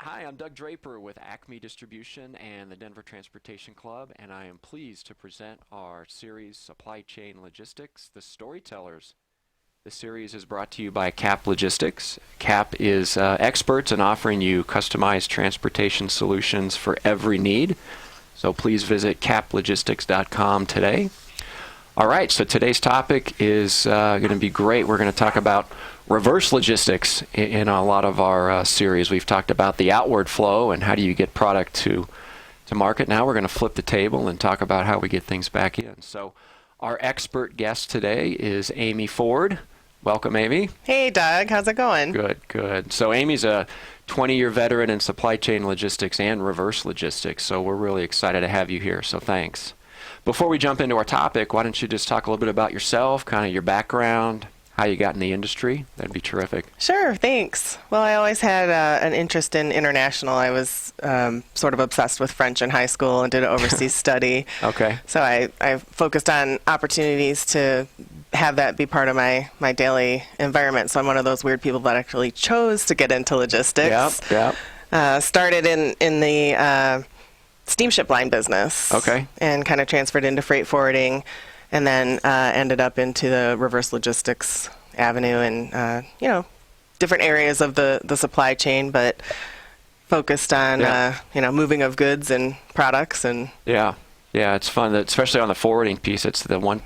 Hi, I'm Doug Draper with Acme Distribution and the Denver Transportation Club, and I am pleased to present our series, Supply Chain Logistics, the Storytellers. The series is brought to you by CAP Logistics. CAP is experts in offering you customized transportation solutions for every need. So please visit caplogistics.com today. All right, so today's topic is going to be great. We're going to talk about reverse logistics in a lot of our series. We've talked about the outward flow and how do you get product to market. Now we're going to flip the table and talk about how we get things back in. So our expert guest today is Amy Ford. Welcome, Amy. Hey, Doug. How's it going? Good, good. So Amy's a 20-year veteran in supply chain logistics and reverse logistics, so we're really excited to have you here, so thanks. Before we jump into our topic, why don't you just talk a little bit about yourself, kind of your background, how you got in the industry? That'd be terrific. Sure, thanks. Well, I always had an interest in international. I was sort of obsessed with French in high school and did an overseas study. Okay. So I focused on opportunities to have that be part of my daily environment. So I'm one of those weird people that actually chose to get into logistics. Yep. Started in the steamship line business. Okay. And kind of transferred into freight forwarding, and then ended up into the reverse logistics avenue and different areas of the supply chain, but focused on moving of goods and products. And yeah, it's fun, that, especially on the forwarding piece. It's the one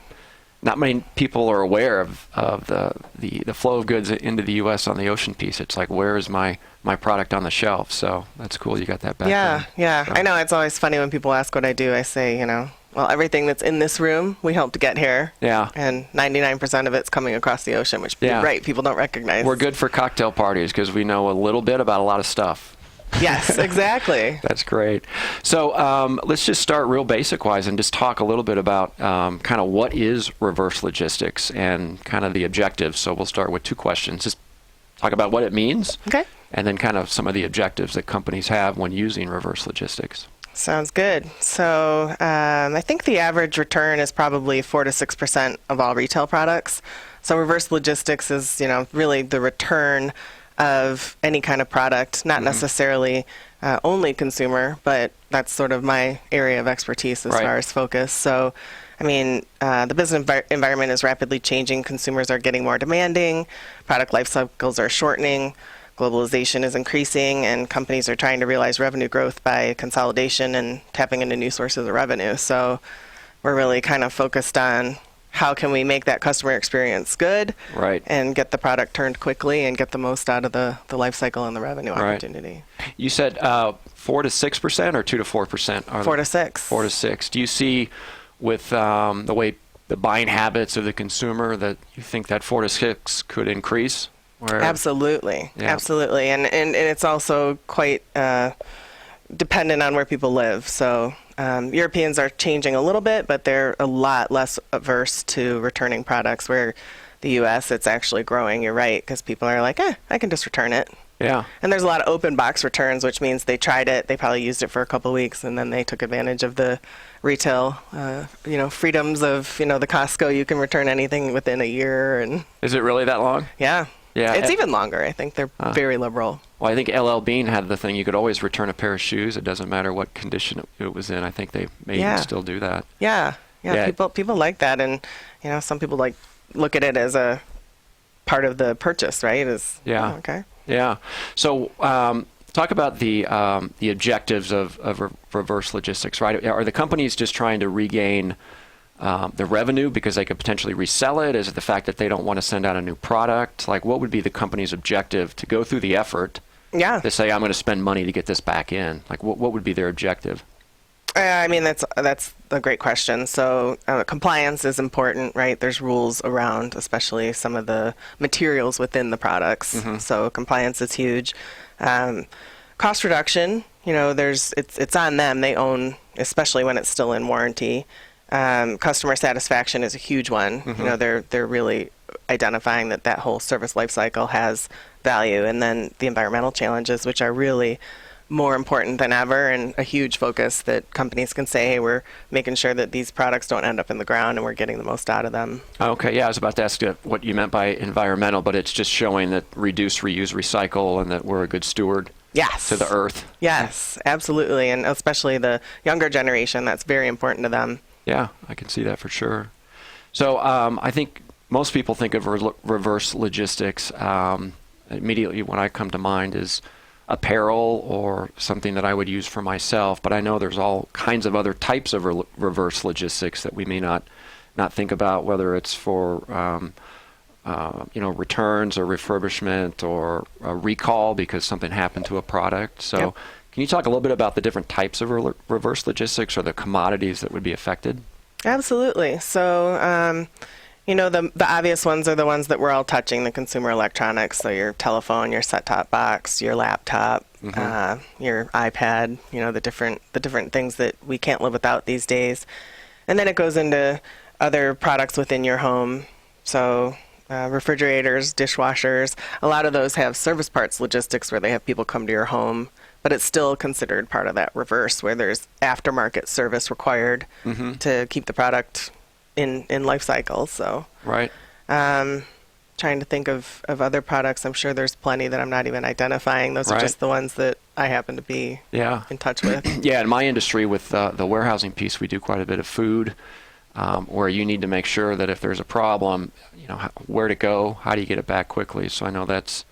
not many people are aware of the flow of goods into the U.S. on the ocean piece. It's like, where is my product on the shelf? So that's cool. You got that background. Yeah. So. I know it's always funny when people ask what I do. I say, well, everything that's in this room, we helped get here. Yeah. And 99% of it's coming across the ocean, which you're right, people don't recognize. We're good for cocktail parties because we know a little bit about a lot of stuff. Yes, exactly. That's great. So let's just start real basic-wise and just talk a little bit about kind of what is reverse logistics and kind of the objectives. So we'll start with two questions. Just talk about what it means. Okay. And then kind of some of the objectives that companies have when using reverse logistics. Sounds good. So I think the average return is probably 4 to 6% of all retail products. So reverse logistics is, really the return of any kind of product, not necessarily only consumer, but that's sort of my area of expertise as far as focus. So, the business environment is rapidly changing. Consumers are getting more demanding. Product life cycles are shortening. Globalization is increasing, and companies are trying to realize revenue growth by consolidation and tapping into new sources of revenue. So we're really kind of focused on how can we make that customer experience good, and get the product turned quickly and get the most out of the life cycle and the revenue opportunity. You said 4 to 6% or 2 to 4%? 4 to 6. 4 to 6. Do you see with the way the buying habits of the consumer that you think that 4 to 6 could increase? Absolutely. And it's also quite dependent on where people live. So Europeans are changing a little bit, but they're a lot less averse to returning products, where the U.S., it's actually growing. You're right, because people are like, I can just return it. Yeah. And there's a lot of open box returns, which means they tried it, they probably used it for a couple of weeks, and then they took advantage of the retail, freedoms of, the Costco. You can return anything within a year. And is it really that long? Yeah. Yeah. It's even longer. I think they're very liberal. Well, I think LL Bean had the thing, you could always return a pair of shoes. It doesn't matter what condition it was in. I think they may even still do that. Yeah. People like that. And, some people look at it as a part of the purchase, right? Okay. Yeah. So talk about the objectives of reverse logistics, right? Are the companies just trying to regain the revenue because they could potentially resell it? Is it the fact that they don't want to send out a new product? Like, what would be the company's objective to go through the effort to say, I'm going to spend money to get this back in? Like, what would be their objective? That's a great question. So compliance is important, right? There's rules around, especially some of the materials within the products. So compliance is huge. Cost reduction, it's on them. They own, especially when it's still in warranty. Customer satisfaction is a huge one. They're really identifying that whole service life cycle has value. And then the environmental challenges, which are really more important than ever, and a huge focus that companies can say, hey, we're making sure that these products don't end up in the ground and we're getting the most out of them. Okay, yeah, I was about to ask you what you meant by environmental, but it's just showing that reduce, reuse, recycle, and that we're a good steward Yes. to the earth. Yes, absolutely. And especially the younger generation, that's very important to them. Yeah, I can see that for sure. So I think most people think of reverse logistics. Immediately what I come to mind is apparel or something that I would use for myself, but I know there's all kinds of other types of reverse logistics that we may not think about, whether it's for returns or refurbishment or a recall because something happened to a product. So Yep. can you talk a little bit about the different types of reverse logistics or the commodities that would be affected? Absolutely. So, the obvious ones are the ones that we're all touching, the consumer electronics. So your telephone, your set-top box, your laptop, your iPad. The different things that we can't live without these days. And then it goes into other products within your home. So refrigerators, dishwashers. A lot of those have service parts logistics where they have people come to your home, but it's still considered part of that reverse where there's aftermarket service required to keep the product in life cycle. So Right. trying to think of other products. I'm sure there's plenty that I'm not even identifying. Those are Right. just the ones that I happen to be in touch with. Yeah, in my industry with the warehousing piece, we do quite a bit of food, where you need to make sure that if there's a problem, where to go, how do you get it back quickly. So I know that's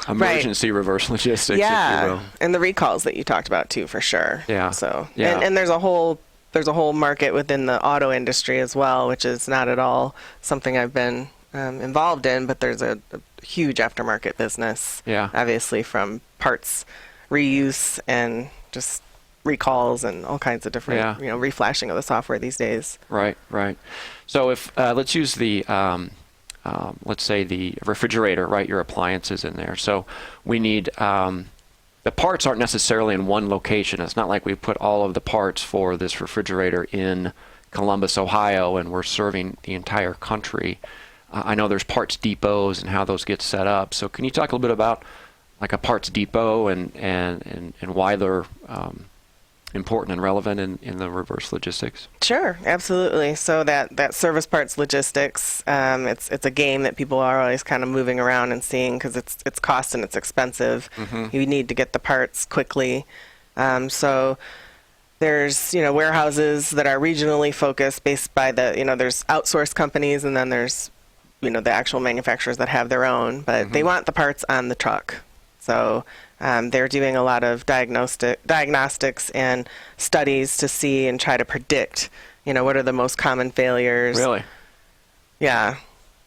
emergency reverse logistics, if you will. And the recalls that you talked about too, for sure. Yeah. So Yeah. and there's a whole market within the auto industry as well, which is not at all something I've been involved in, but there's a huge aftermarket business. Yeah. Obviously from parts reuse and just recalls and all kinds of different, reflashing of the software these days. Right. So if let's use the let's say the refrigerator, right? Your appliances in there. So we need the parts aren't necessarily in one location. It's not like we put all of the parts for this refrigerator in Columbus, Ohio, and we're serving the entire country. I know there's parts depots and how those get set up. So can you talk a little bit about like a parts depot and why they're important and relevant in the reverse logistics? Sure, absolutely. So that service parts logistics, it's a game that people are always kind of moving around and seeing because it's cost and it's expensive. You need to get the parts quickly. So there's warehouses that are regionally focused based by there's outsourced companies and then there's the actual manufacturers that have their own, but they want the parts on the truck. So they're doing a lot of diagnostics and studies to see and try to predict, what are the most common failures. Really? Yeah.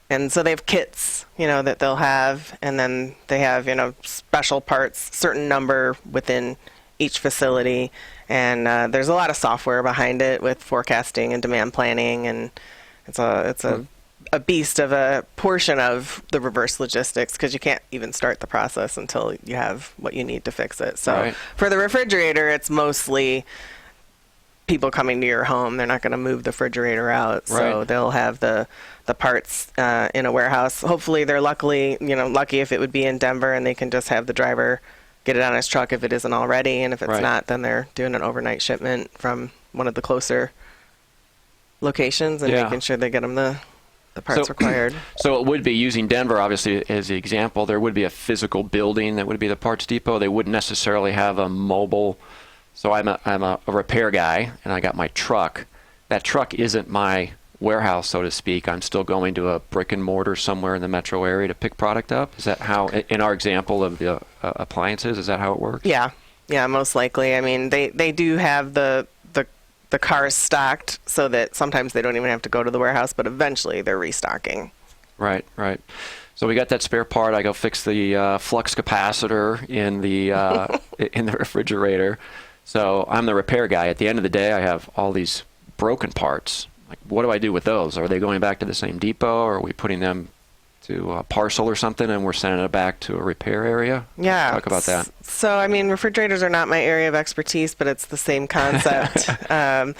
And so they have kits, that they'll have, and then they have, special parts, certain number within each facility. And there's a lot of software behind it with forecasting and demand planning, and it's a beast of a portion of the reverse logistics because you can't even start the process until you have what you need to fix it. So for the refrigerator, it's mostly people coming to your home. They're not going to move the refrigerator out. So they'll have the parts in a warehouse. Hopefully they're lucky if it would be in Denver and they can just have the driver get it on his truck if it isn't already. And if it's not, then they're doing an overnight shipment from one of the closer locations and making sure they get them the parts required. So it would be, using Denver obviously as the example, there would be a physical building that would be the parts depot. They wouldn't necessarily have a mobile. So I'm a repair guy and I got my truck. That truck isn't my warehouse, so to speak. I'm still going to a brick and mortar somewhere in the metro area to pick product up. Is that how, in our example of the appliances, is that how it works? Yeah, most likely. I mean, they do have the cars stocked so that sometimes they don't even have to go to the warehouse, but eventually they're restocking. Right. So we got that spare part. I go fix the flux capacitor in the in the refrigerator. So I'm the repair guy. At the end of the day, I have all these broken parts. Like, what do I do with those? Are they going back to the same depot, or are we putting them to a parcel or something and we're sending it back to a repair area? Yeah. Talk about that. So, I mean, refrigerators are not my area of expertise, but it's the same concept. I'm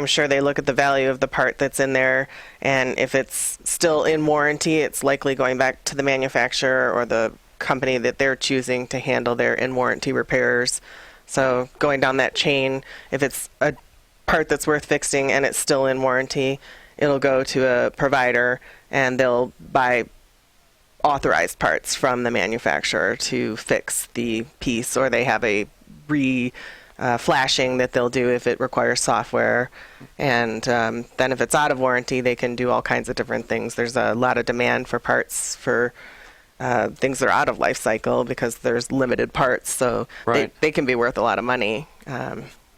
sure they look at the value of the part that's in there, and if it's still in warranty, it's likely going back to the manufacturer or the company that they're choosing to handle their in-warranty repairs. So going down that chain, if it's a part that's worth fixing and it's still in warranty, it'll go to a provider and they'll buy authorized parts from the manufacturer to fix the piece, or they have a flashing that they'll do if it requires software. And then if it's out of warranty, they can do all kinds of different things. There's a lot of demand for parts for things that are out of life cycle because there's limited parts. So Right. they can be worth a lot of money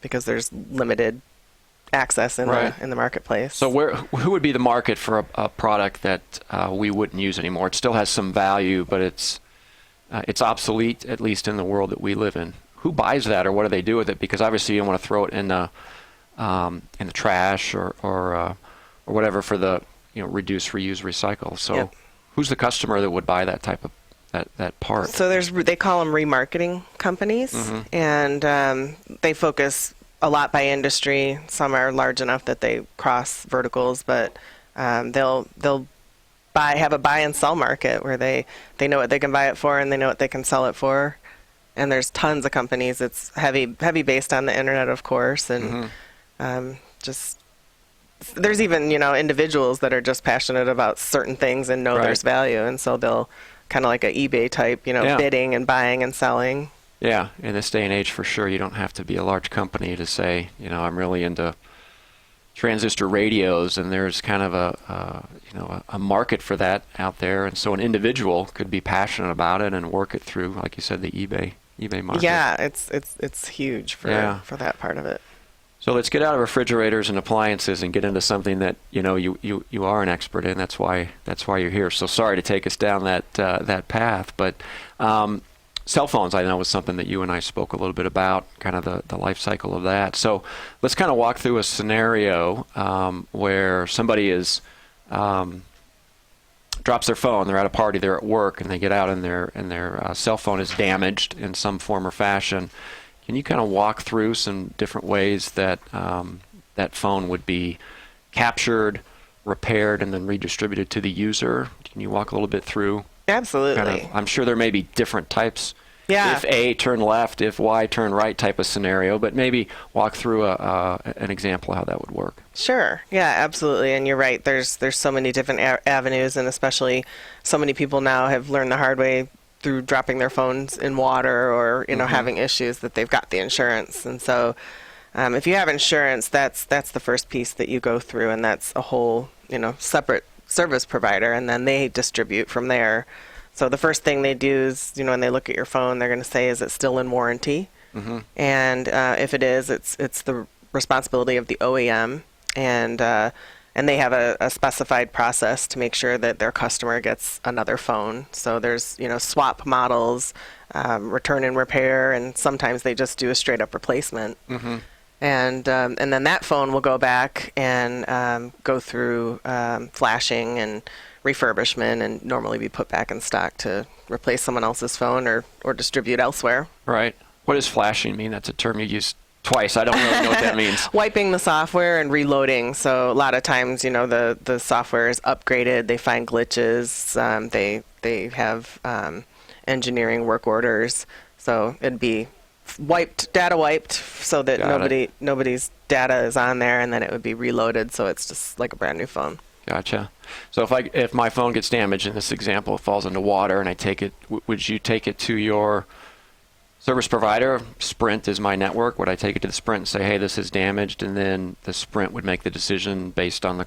because there's limited access in Right. the marketplace. So who would be the market for a product that we wouldn't use anymore? It still has some value, but it's obsolete, at least in the world that we live in. Who buys that, or what do they do with it? Because obviously you don't want to throw it in the trash or whatever for the reduce, reuse, recycle. So Yep. who's the customer that would buy that type of that part? So they call them remarketing companies, Mm-hmm. and they focus a lot by industry. Some are large enough that they cross verticals, but they'll have a buy and sell market where they know what they can buy it for and they know what they can sell it for. And there's tons of companies. It's heavy based on the internet, of course, and just there's even individuals that are just passionate about certain things and know Right. there's value, and so they'll kind of like a eBay type, Yeah. bidding and buying and selling. Yeah, in this day and age, for sure, you don't have to be a large company to say, I'm really into transistor radios, and there's kind of a market for that out there, and so an individual could be passionate about it and work it through, like you said, the eBay market. Yeah, it's huge for that part of it. So let's get out of refrigerators and appliances and get into something that you are an expert in. That's why you're here. So sorry to take us down that path, but cell phones, I know, was something that you and I spoke a little bit about, kind of the life cycle of that. So let's kind of walk through a scenario where somebody drops their phone. They're at a party, they're at work, and they get out and their cell phone is damaged in some form or fashion. Can you kind of walk through some different ways that that phone would be captured, repaired, and then redistributed to the user? Can you walk a little bit through? Absolutely. I'm sure there may be different types. Yeah. If A, turn left, if Y, turn right type of scenario, but maybe walk through an example of how that would work. Sure. Yeah, absolutely. And you're right. There's so many different avenues, and especially so many people now have learned the hard way through dropping their phones in water or having issues that they've got the insurance. And so if you have insurance, that's the first piece that you go through, and that's a whole separate service provider, and then they distribute from there. So the first thing they do is, when they look at your phone, they're going to say, is it still in warranty? Mm-hmm. And if it is, it's the responsibility of the OEM, and they have a specified process to make sure that their customer gets another phone. So there's swap models, return and repair, and sometimes they just do a straight up replacement. Mm-hmm. And then that phone will go back and go through flashing and refurbishment, and normally be put back in stock to replace someone else's phone or distribute elsewhere. Right. What does flashing mean? That's a term you used twice. I don't really know what that means. Wiping the software and reloading. So a lot of times, the software is upgraded. They find glitches. They have engineering work orders. So it'd be data wiped, so that nobody's data is on there, and then it would be reloaded, so it's just like a brand new phone. Gotcha. So if my phone gets damaged in this example, it falls into water, and I take it, would you take it to your service provider? Sprint is my network. Would I take it to the Sprint and say, hey, this is damaged, and then the Sprint would make the decision based on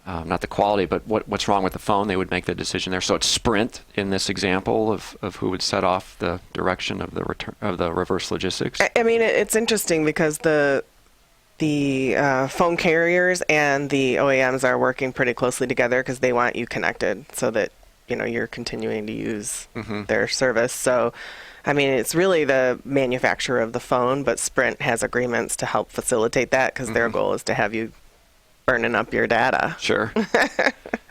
not the quality, but what's wrong with the phone? They would make the decision there. So it's Sprint in this example of who would set off the direction of the reverse logistics. I mean, it's interesting because the phone carriers and the OEMs are working pretty closely together because they want you connected so that you're continuing to use their service. So, I mean, it's really the manufacturer of the phone, but Sprint has agreements to help facilitate that because their goal is to have you burning up your data. Sure.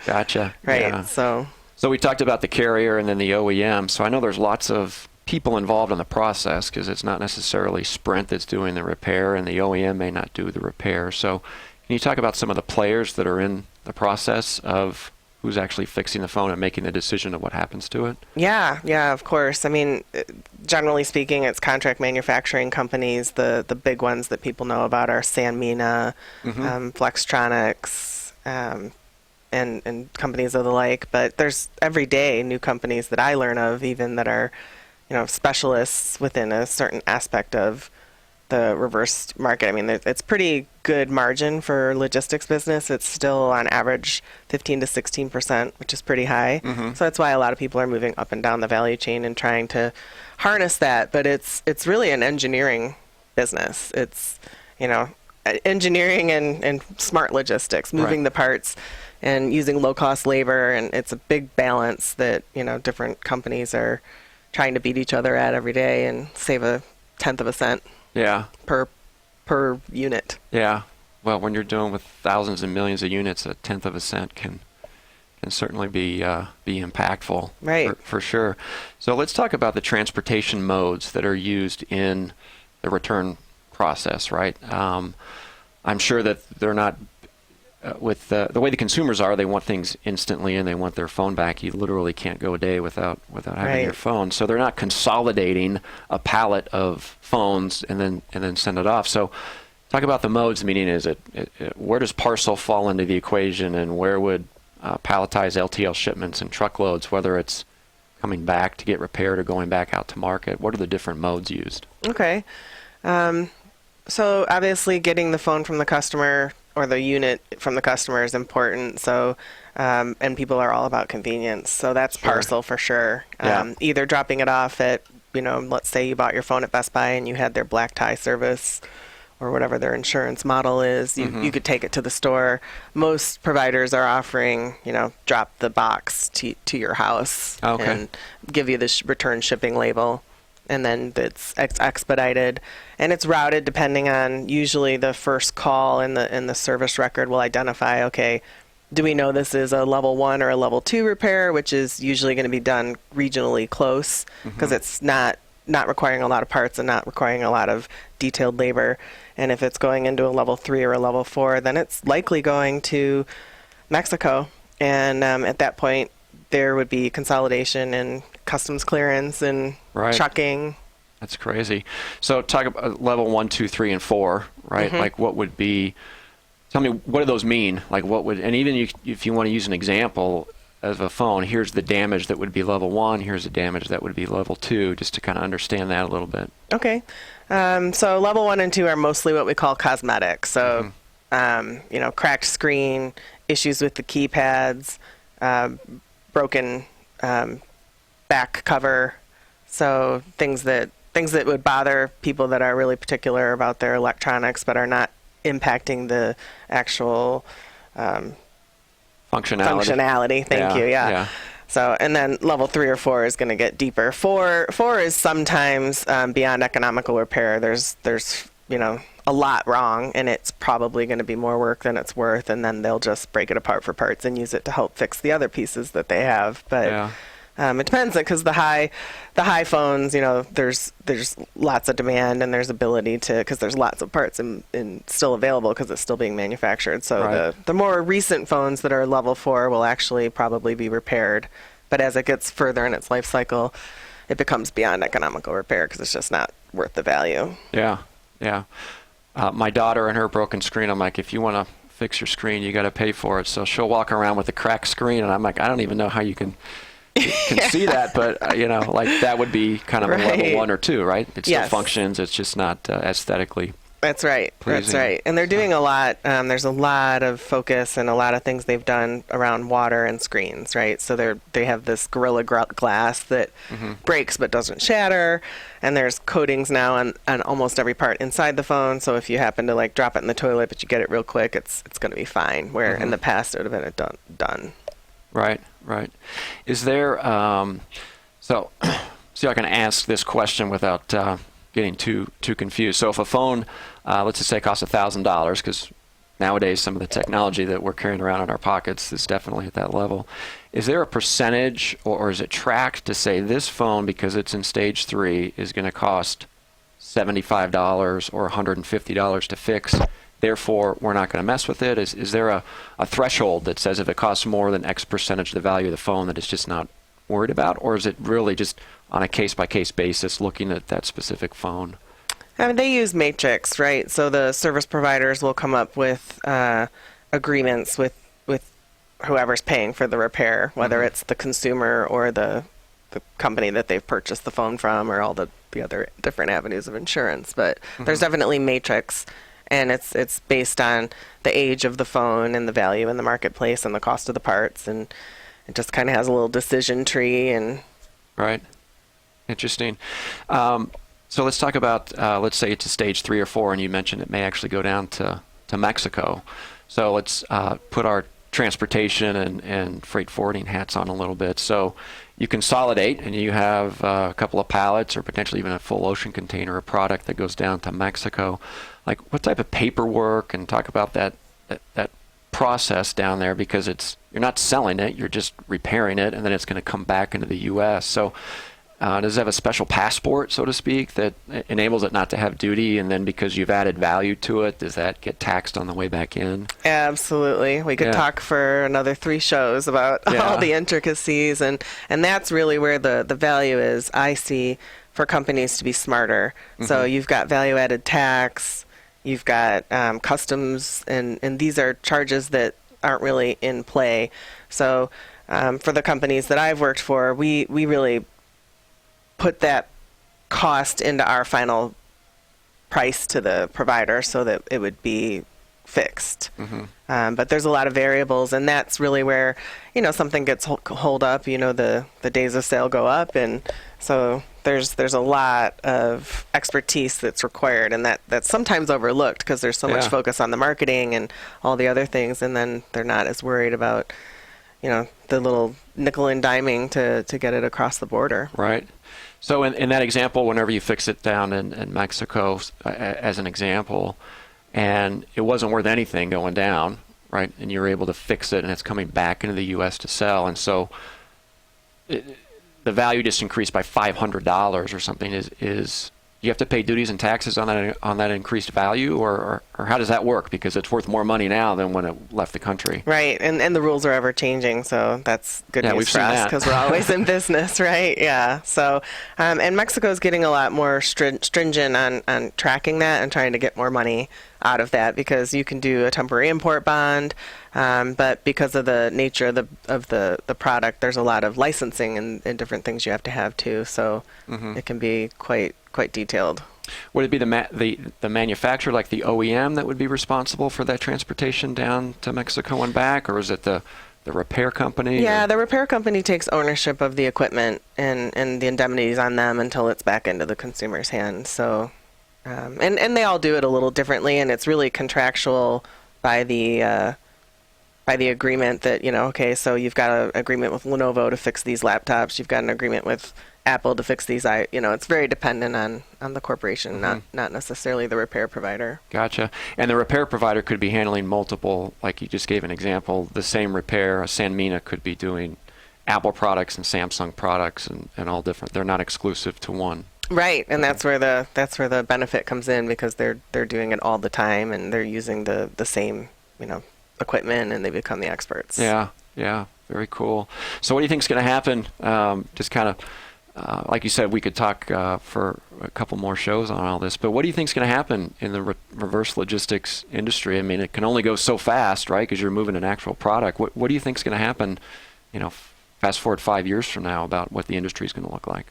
Gotcha. Right. Yeah. So we talked about the carrier and then the OEM. So I know there's lots of people involved in the process because it's not necessarily Sprint that's doing the repair, and the OEM may not do the repair. So can you talk about some of the players that are in the process of who's actually fixing the phone and making the decision of what happens to it? Yeah, of course. I mean, generally speaking, it's contract manufacturing companies. The big ones that people know about are Sanmina, Flextronics, and companies of the like. But there's every day new companies that I learn of, even that are, specialists within a certain aspect of the reverse market. I mean, it's pretty good margin for logistics business. It's still on average 15 to 16%, which is pretty high. So that's why a lot of people are moving up and down the value chain and trying to harness that. But it's really an engineering business. It's, engineering and smart logistics, moving the parts and using low-cost labor. And it's a big balance that, different companies are trying to beat each other at every day and save a tenth of a cent. Yeah. Per unit. Yeah. Well, when you're dealing with thousands and millions of units, a tenth of a cent can certainly be impactful. Right. For sure. So let's talk about the transportation modes that are used in the return process, right? I'm sure that they're not with the way the consumers are. They want things instantly, and they want their phone back. You literally can't go a day without having your phone. So they're not consolidating a pallet of phones and then send it off. So talk about the modes. Meaning, where does parcel fall into the equation, and where would palletized LTL shipments and truckloads, whether it's coming back to get repaired or going back out to market? What are the different modes used? Okay. So obviously getting the phone from the customer or the unit from the customer is important. So, and people are all about convenience. So that's parcel for sure. Either dropping it off at, let's say you bought your phone at Best Buy and you had their black tie service or whatever their insurance model is. You could take it to the store. Most providers are offering, drop the box to your house and give you the return shipping label. And then it's expedited, and it's routed depending on, usually the first call in the service record will identify, okay, do we know this is a level 1 or a level 2 repair, which is usually going to be done regionally close because it's not requiring a lot of parts and not requiring a lot of detailed labor. And if it's going into a level 3 or a level 4, then it's likely going to Mexico. And at that point, there would be consolidation and customs clearance and trucking. That's crazy. So talk about level 1, 2, 3, and 4, right? Like what would be, tell me, what do those mean? Like what would, and even if you want to use an example of a phone, here's the damage that would be level 1, here's the damage that would be level 2, just to kind of understand that a little bit. Okay. So level 1 and 2 are mostly what we call cosmetic. So, cracked screen, issues with the keypads, broken back cover, so things that would bother people that are really particular about their electronics but are not impacting the actual functionality. Thank you. Yeah. So, and then level 3 or 4 is going to get deeper. 4 is sometimes beyond economical repair. There's a lot wrong, and it's probably going to be more work than it's worth, and then they'll just break it apart for parts and use it to help fix the other pieces that they have. But it depends, because the high phones, there's lots of demand, and there's ability to, because there's lots of parts and still available because it's still being manufactured. So the more recent phones that are level 4 will actually probably be repaired. But as it gets further in its life cycle, it becomes beyond economical repair because it's just not worth the value. Yeah. My daughter and her broken screen, I'm like, if you want to fix your screen, you got to pay for it. So she'll walk around with a cracked screen, and I'm like, I don't even know how you can see that, but like that would be kind of a level 1 or 2, right? It still functions. It's just not aesthetically. That's right. pleasing. That's right. And they're doing a lot. There's a lot of focus and a lot of things they've done around water and screens, right? So they have this Gorilla Glass that breaks but doesn't shatter. And there's coatings now on almost every part inside the phone. So if you happen to like drop it in the toilet but you get it real quick, it's going to be fine. Where in the past it would have been done. Right. Is there so I can ask this question without getting too confused. So if a phone, let's just say, costs $1,000, because nowadays some of the technology that we're carrying around in our pockets is definitely at that level. Is there a percentage, or is it tracked to say this phone, because it's in stage 3, is going to cost $75 or $150 to fix? Therefore, we're not going to mess with it. Is there a threshold that says if it costs more than X percentage of the value of the phone that it's just not worried about? Or is it really just on a case-by-case basis looking at that specific phone? I mean, they use Matrix, right? So the service providers will come up with agreements with whoever's paying for the repair, whether it's the consumer or the company that they've purchased the phone from, or all the other different avenues of insurance. But there's definitely matrix, and it's based on the age of the phone and the value in the marketplace and the cost of the parts, and it just kind of has a little decision tree. And right. Interesting. So let's talk about, let's say it's a stage 3 or 4, and you mentioned it may actually go down to Mexico. So let's put our transportation and freight forwarding hats on a little bit. So you consolidate, and you have a couple of pallets or potentially even a full ocean container of product that goes down to Mexico. Like, what type of paperwork, and talk about that process down there, because you're not selling it, you're just repairing it, and then it's going to come back into the U.S. So does it have a special passport, so to speak, that enables it not to have duty? And then because you've added value to it, does that get taxed on the way back in? Absolutely. We could talk for another 3 shows about all the intricacies. And that's really where the value is, I see, for companies to be smarter. So you've got value-added tax, you've got customs, and these are charges that aren't really in play. So for the companies that I've worked for, we really put that cost into our final price to the provider so that it would be fixed. But there's a lot of variables, and that's really where, something gets hold up, the days of sale go up. And so there's a lot of expertise that's required, and that's sometimes overlooked because there's so much focus on the marketing and all the other things, and then they're not as worried about, the little nickel and diming to get it across the border. Right. So in that example, whenever you fix it down in Mexico, as an example, and it wasn't worth anything going down, right, and you're able to fix it, and it's coming back into the U.S. to sell, and so the value just increased by $500 or something, is you have to pay duties and taxes on that increased value, or how does that work? Because it's worth more money now than when it left the country. Right, and the rules are ever changing, so that's good news for us because we're always in business, right? Yeah. So, and Mexico's getting a lot more stringent on tracking that and trying to get more money out of that, because you can do a temporary import bond, but because of the nature of the product, there's a lot of licensing and different things you have to have too. So it can be quite detailed. Would it be the manufacturer, like the OEM, that would be responsible for that transportation down to Mexico and back, or is it the repair company? Yeah, the repair company takes ownership of the equipment, and the indemnities on them until it's back into the consumer's hands. So, and they all do it a little differently, and it's really contractual by the agreement that, okay, so you've got an agreement with Lenovo to fix these laptops, you've got an agreement with Apple to fix these. It's very dependent on the corporation, not necessarily the repair provider. Gotcha. And the repair provider could be handling multiple, like you just gave an example, the same repair. A Sanmina could be doing Apple products and Samsung products and all different. They're not exclusive to one. Right, and that's where the benefit comes in, because they're doing it all the time, and they're using the same equipment, and they become the experts. Yeah, very cool. So what do you think is going to happen? Just kind of. Like you said, we could talk for a couple more shows on all this, but what do you think is going to happen in the reverse logistics industry? I mean, it can only go so fast, right, because you're moving an actual product. What do you think is going to happen, fast forward 5 years from now, about what the industry is going to look like?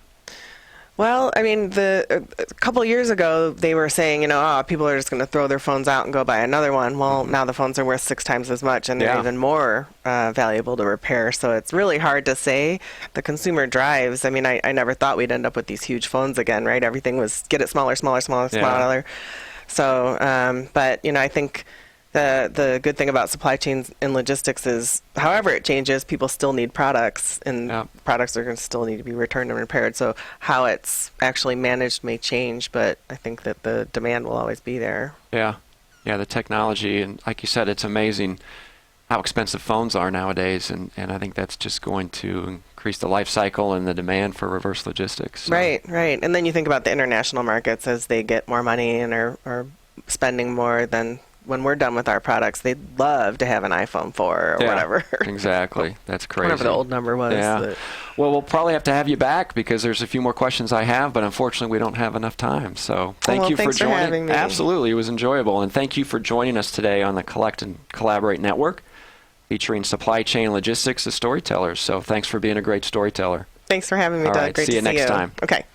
Well, I mean, a couple of years ago, they were saying, people are just going to throw their phones out and go buy another one. Well, now the phones are worth 6 times as much, and they're even more valuable to repair. So it's really hard to say. The consumer drives. I mean, I never thought we'd end up with these huge phones again, right? Everything was get it smaller. So, but, I think the good thing about supply chains and logistics is, however it changes, people still need products, and products are going to still need to be returned and repaired. So how it's actually managed may change, but I think that the demand will always be there. Yeah, the technology, and like you said, it's amazing how expensive phones are nowadays, and I think that's just going to increase the life cycle and the demand for reverse logistics. So. Right. And then you think about the international markets as they get more money and are spending more than when we're done with our products. They'd love to have an iPhone 4 or whatever. Exactly. That's crazy. Whatever the old number was. Yeah. Well, we'll probably have to have you back, because there's a few more questions I have, but unfortunately we don't have enough time. So thank you for joining. Having me. Absolutely. It was enjoyable. And thank you for joining us today on the Collect and Collaborate Network. featuring supply chain logistics, the Storytellers. So thanks for being a great storyteller. Thanks for having me, All Doug. right, Great see to you next time. Okay.